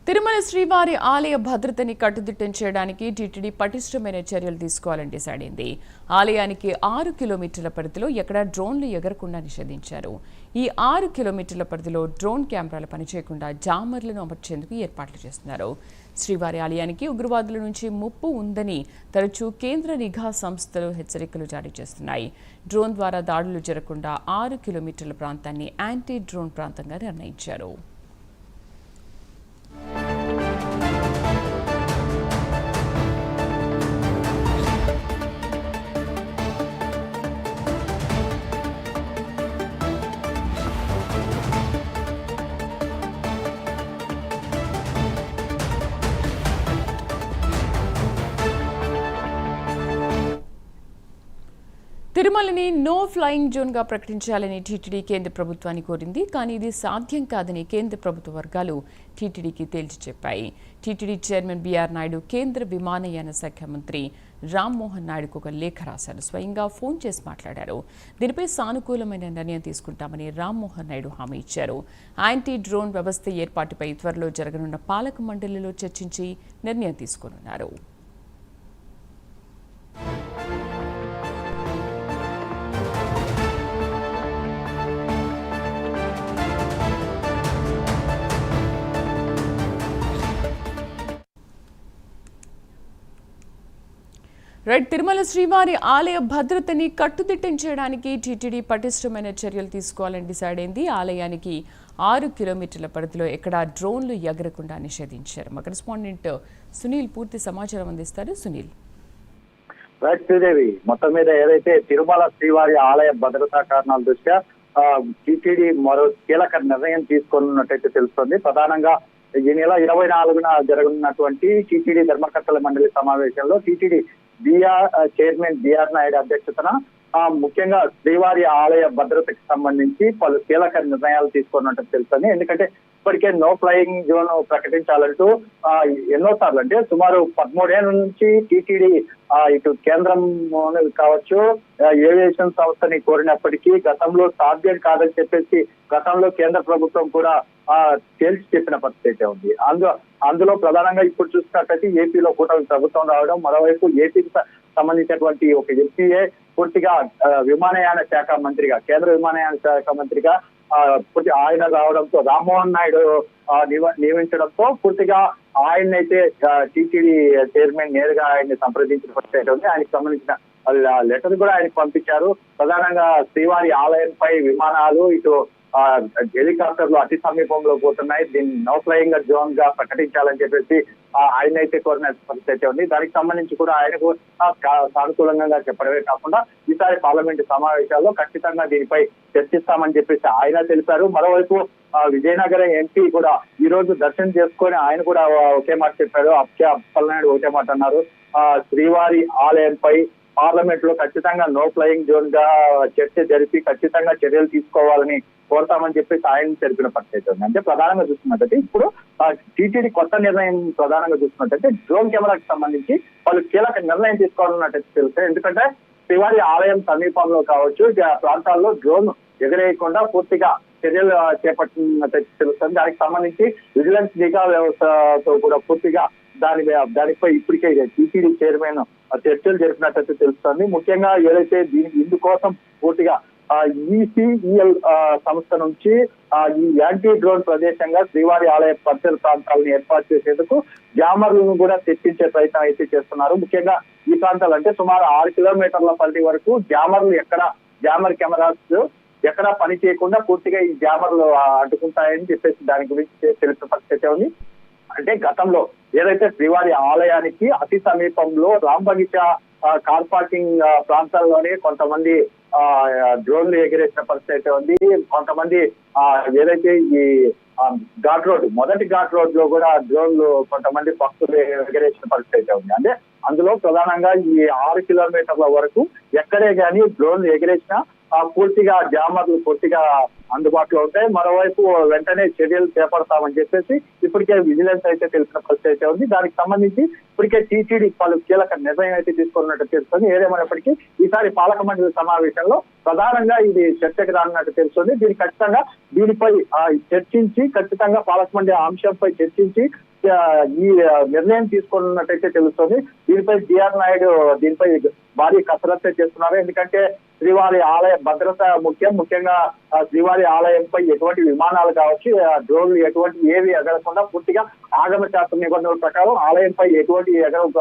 తిరుమల శ్రీవారి ఆలయ భద్రతని కట్టుదిట్టం చేయడానికి టీటీడీ పటిష్టమైన చర్యలు తీసుకోవాలని డిసైడ్ అయింది. ఆలయానికి 6 కిలోమీటర్ల పరిధిలో ఎక్కడా డ్రోన్లు ఎగరకుండా నిషేధించారు. ఈ 6 కిలోమీటర్ల పరిధిలో డ్రోన్ కెమెరాలు పనిచేయకుండా జామర్లను అమర్చేందుకు ఏర్పాట్లు చేస్తున్నారు. శ్రీవారి ఆలయానికి ఉగ్రవాదుల నుంచి ముప్పు ఉందని తరచూ కేంద్ర నిఘా సంస్థలు హెచ్చరికలు జారీ చేస్తున్నాయి. డ్రోన్ ద్వారా దాడులు జరగకుండా 6 కిలోమీటర్ల ప్రాంతాన్ని యాంటీ డ్రోన్ ప్రాంతంగా నిర్ణయించారు. తిరుమలని నో ఫ్లయింగ్ జోన్గా ప్రకటించాలని టీటీడీ కేంద్ర ప్రభుత్వాన్ని కోరింది. కానీ ఇది సాధ్యం కాదని కేంద్ర ప్రభుత్వ వర్గాలు టీటీడీకి తేల్చి చెప్పాయి. టీటీడీ చైర్మన్ బీఆర్ నాయుడు కేంద్ర విమానయాన శాఖ మంత్రి రామ్మోహన్ నాయుడుకు ఒక లేఖ రాశారు. స్వయంగా ఫోన్ చేసి మాట్లాడారు. దీనిపై సానుకూలమైన నిర్ణయం తీసుకుంటామని రామ్మోహన్ నాయుడు హామీ ఇచ్చారు. యాంటీ డ్రోన్ వ్యవస్థ ఏర్పాటుపై త్వరలో జరగనున్న పాలక మండలిలో చర్చించి నిర్ణయం తీసుకోనున్నారు. తిరుమల శ్రీవారి ఆలయ భద్రతని కట్టుదిట్టం చేయడానికి టీటీడీ పటిష్టమైన చర్యలు తీసుకోవాలని డిసైడ్ అయింది. ఆలయానికి 6 కిలోమీటర్ల పరిధిలో ఎక్కడా డ్రోన్లు ఎగరకుండా నిషేధించారు. మా కరెస్పాండెంట్ సునీల్ పూర్తి సమాచారం అందిస్తారు. సునీల్. శ్రీదేవి, మొత్తం మీద ఏదైతే తిరుమల శ్రీవారి ఆలయ భద్రతా కారణాల దృష్ట్యా టీటీడీ మరో కీలక నిర్ణయం తీసుకున్నట్టయితే తెలుస్తోంది. ప్రధానంగా ఈ నెల 24న జరగనున్నటువంటి టీటీడీ ధర్మకర్తల మండలి సమావేశంలో టీటీడీ చైర్మన్ బీఆర్ నాయుడు అధ్యక్షతన ముఖ్యంగా శ్రీవారి ఆలయ భద్రతకు సంబంధించి పలు కీలక నిర్ణయాలు తీసుకున్నట్టు తెలుస్తుంది. ఎందుకంటే ఇప్పటికే నో ఫ్లయింగ్ జోన్ ప్రకటించాలంటూ ఎన్నోసార్లు అంటే సుమారు 13 ఏళ్ల నుంచి టీటీడీ ఇటు కేంద్రం కావచ్చు ఏవియేషన్ సంస్థని కోరినప్పటికీ గతంలో సాధ్యం కాదని చెప్పేసి గతంలో కేంద్ర ప్రభుత్వం కూడా తేల్చి చెప్పిన పరిస్థితి ఉంది. అందులో ప్రధానంగా ఇప్పుడు చూసినట్టయితే ఏపీలో కూటమి ప్రభుత్వం రావడం, మరోవైపు ఏపీకి సంబంధించినటువంటి ఒక ఎంపీఏ పూర్తిగా విమానయాన శాఖ మంత్రిగా, కేంద్ర విమానయాన శాఖ మంత్రిగా పూర్తి ఆయన రావడంతో, రామ్మోహన్ నాయుడు నియమించడంతో పూర్తిగా ఆయన్నైతే టీటీడీ చైర్మన్ నేరుగా ఆయన్ని సంప్రదించిన పరిస్థితి ఉంది. ఆయనకు సంబంధించిన లెటర్ కూడా ఆయనకు పంపించారు. ప్రధానంగా శ్రీవారి ఆలయంపై విమానాలు ఇటు హెలికాప్టర్లు అతి సమీపంలో పోతున్నాయి, దీన్ని నో ఫ్లయింగ్ జోన్ గా ప్రకటించాలని చెప్పేసి ఆయన అయితే కోరిన పరిస్థితి ఉంది. దానికి సంబంధించి కూడా ఆయనకు సానుకూలంగా చెప్పడమే కాకుండా ఈసారి పార్లమెంటు సమావేశాల్లో ఖచ్చితంగా దీనిపై చర్చిస్తామని చెప్పేసి ఆయన తెలిపారు. మరోవైపు విజయనగరం ఎంపీ కూడా ఈ రోజు దర్శనం చేసుకొని ఆయన కూడా ఒకే మాట చెప్పారు. అప్పలనాయుడు ఒకటే మాట అన్నారు, శ్రీవారి ఆలయంపై పార్లమెంట్ లో ఖచ్చితంగా నో ఫ్లయింగ్ జోన్ గా చర్చ జరిపి ఖచ్చితంగా చర్యలు తీసుకోవాలని కోరతామని చెప్పేసి ఆయన తెలిపిన పరిస్థితి ఉంది. అంటే ప్రధానంగా చూస్తున్నట్టయితే ఇప్పుడు టీటీడీ కొత్త నిర్ణయం ప్రధానంగా చూస్తున్నట్టయితే డ్రోన్ కెమెరాకి సంబంధించి వాళ్ళు కీలక నిర్ణయం తీసుకోవాలన్నట్టు తెలుస్తుంది. ఎందుకంటే శ్రీవారి ఆలయం సమీపంలో కావచ్చు ప్రాంతాల్లో డ్రోన్ ఎగరేయకుండా పూర్తిగా చర్యలు చేపట్టినట్టు తెలుస్తుంది. దానికి సంబంధించి విజిలెన్స్ నిఘా వ్యవస్థతో కూడా పూర్తిగా దానిపై ఇప్పటికే టీటీడీ చైర్మన్ చర్చలు జరిపినట్టు తెలుస్తుంది. ముఖ్యంగా ఏదైతే ఇందుకోసం పూర్తిగా ఈసీఈఎల్ సంస్థ నుంచి ఈ యాంటీ డ్రోన్ ప్రదేశంగా శ్రీవారి ఆలయ పరిసర ప్రాంతాలను ఏర్పాటు చేసేందుకు జామర్లను కూడా తెప్పించే ప్రయత్నం అయితే చేస్తున్నారు. ముఖ్యంగా ఈ ప్రాంతాలు అంటే సుమారు 6 కిలోమీటర్ల పరిధి వరకు జామర్ కెమెరాస్ ఎక్కడా పని చేయకుండా పూర్తిగా ఈ జామర్లు అడ్డుకుంటాయని చెప్పేసి దాని గురించి తెలిసిన పరిస్థితి ఉంది. అంటే గతంలో ఏదైతే శ్రీవారి ఆలయానికి అతి సమీపంలో రాంబగిచా కార్ పార్కింగ్ ప్రాంతాల్లోనే కొంతమంది డ్రోన్లు ఎగిరేసిన పరిస్థితి ఉంది. కొంతమంది ఏదైతే ఈ మొదటి ఘాట్ రోడ్ లో కూడా డ్రోన్లు కొంతమంది భక్తులు ఎగిరేసిన పరిస్థితి ఉంది. అంటే అందులో ప్రధానంగా ఈ 6 కిలోమీటర్ల వరకు ఎక్కడే కానీ డ్రోన్లు ఎగిరేసినా పూర్తిగా జామర్లు పూర్తిగా అందుబాటులో ఉంటాయి. మరోవైపు వెంటనే చర్యలు చేపడతామని చెప్పేసి ఇప్పటికే విజిలెన్స్ అయితే తెలిసిన పరిస్థితి ఉంది. దానికి సంబంధించి ఇప్పటికే టీటీడీ పలు కీలక నిర్ణయం అయితే తీసుకున్నట్టు తెలుస్తుంది. ఏదేమైనప్పటికీ ఈసారి పాలక మండలి సమావేశంలో ప్రధానంగా ఇది చర్చకు రానున్నట్టు తెలుస్తుంది. దీనిపై చర్చించి ఖచ్చితంగా పాలక మండలి అంశంపై చర్చించి ఈ నిర్ణయం తీసుకున్నట్టయితే తెలుస్తుంది. దీనిపై జిఆర్ నాయుడు దీనిపై భారీ కసరత్తు చేస్తున్నారు. ఎందుకంటే శ్రీవారి ఆలయ భద్రత ముఖ్యంగా శ్రీవారి ఆలయంపై ఎటువంటి విమానాలు కావచ్చు, డ్రోన్లు ఏవి ఎగరకుండా పూర్తిగా ఆగమ శాస్త్ర నిబంధనల ప్రకారం ఆలయంపై ఎటువంటి ఎగరవు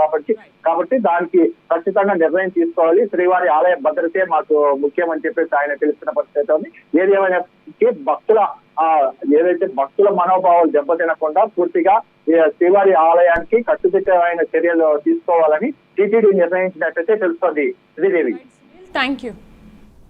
కాబట్టి దానికి ఖచ్చితంగా నిర్ణయం తీసుకోవాలి. శ్రీవారి ఆలయ భద్రతే మాకు ముఖ్యం అని చెప్పేసి ఆయన తెలుస్తున్న పరిస్థితి ఉంది. ఏది ఏమైనా ఏదైతే భక్తుల మనోభావాలు దెబ్బతినకుండా పూర్తిగా శ్రీవారి ఆలయానికి కట్టుదిట్టమైన చర్యలు తీసుకోవాలని టీటీడీ నిర్ణయించినట్టయితే తెలుస్తోంది. Sridevi, thank you.